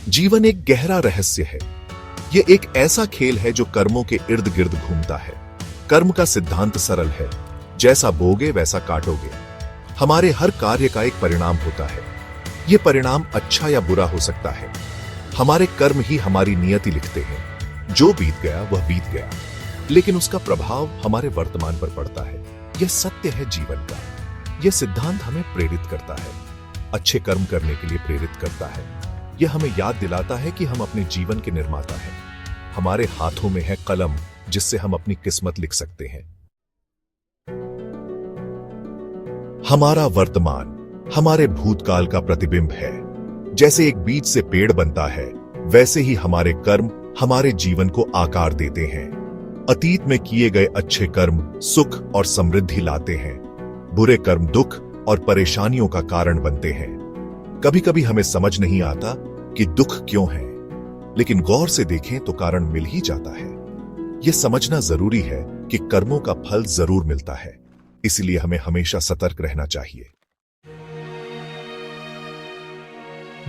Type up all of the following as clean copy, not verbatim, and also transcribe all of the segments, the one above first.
जीवन एक गहरा रहस्य है। यह एक ऐसा खेल है जो कर्मों के इर्द गिर्द घूमता है। कर्म का सिद्धांत सरल है, जैसा बोगे वैसा काटोगे। हमारे हर कार्य का एक परिणाम होता है। यह परिणाम अच्छा या बुरा हो सकता है। हमारे कर्म ही हमारी नियति लिखते हैं। जो बीत गया वह बीत गया, लेकिन उसका प्रभाव हमारे वर्तमान पर पड़ता है। यह सत्य है जीवन का। यह सिद्धांत हमें प्रेरित करता है, अच्छे कर्म करने के लिए प्रेरित करता है। यह हमें याद दिलाता है कि हम अपने जीवन के निर्माता हैं। हमारे हाथों में है कलम, जिससे हम अपनी किस्मत लिख सकते हैं। हमारा वर्तमान हमारे भूतकाल का प्रतिबिंब है। जैसे एक बीज से पेड़ बनता है, वैसे ही हमारे कर्म हमारे जीवन को आकार देते हैं। अतीत में किए गए अच्छे कर्म सुख और समृद्धि लाते हैं। बुरे कर्म दुख और परेशानियों का कारण बनते हैं। कभी कभी हमें समझ नहीं आता कि दुख क्यों है, लेकिन गौर से देखें तो कारण मिल ही जाता है। यह समझना जरूरी है कि कर्मों का फल जरूर मिलता है, इसलिए हमें हमेशा सतर्क रहना चाहिए।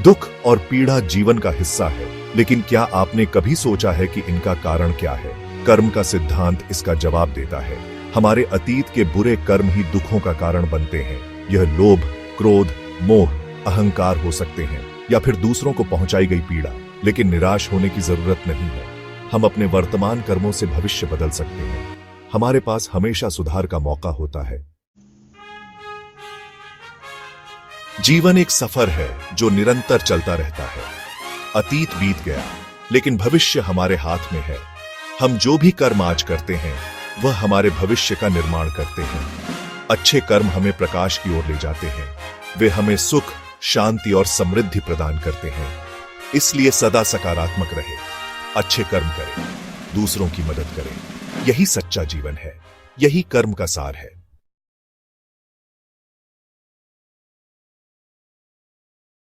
दुख और पीड़ा जीवन का हिस्सा है, लेकिन क्या आपने कभी सोचा है कि इनका कारण क्या है? कर्म का सिद्धांत इसका जवाब देता है। हमारे अतीत के बुरे कर्म ही दुखों का कारण बनते हैं। यह लोभ, क्रोध, मोह, अहंकार हो सकते हैं, या फिर दूसरों को पहुंचाई गई पीड़ा। लेकिन निराश होने की जरूरत नहीं है। हम अपने वर्तमान कर्मों से भविष्य बदल सकते हैं। हमारे पास हमेशा सुधार का मौका होता है। जीवन एक सफर है जो निरंतर चलता रहता है। अतीत बीत गया, लेकिन भविष्य हमारे हाथ में है। हम जो भी कर्म आज करते हैं, वह हमारे भविष्य का निर्माण करते हैं। अच्छे कर्म हमें प्रकाश की ओर ले जाते हैं। वे हमें सुख, शांति और समृद्धि प्रदान करते हैं। इसलिए सदा सकारात्मक रहे, अच्छे कर्म करें, दूसरों की मदद करें। यही सच्चा जीवन है, यही कर्म का सार है।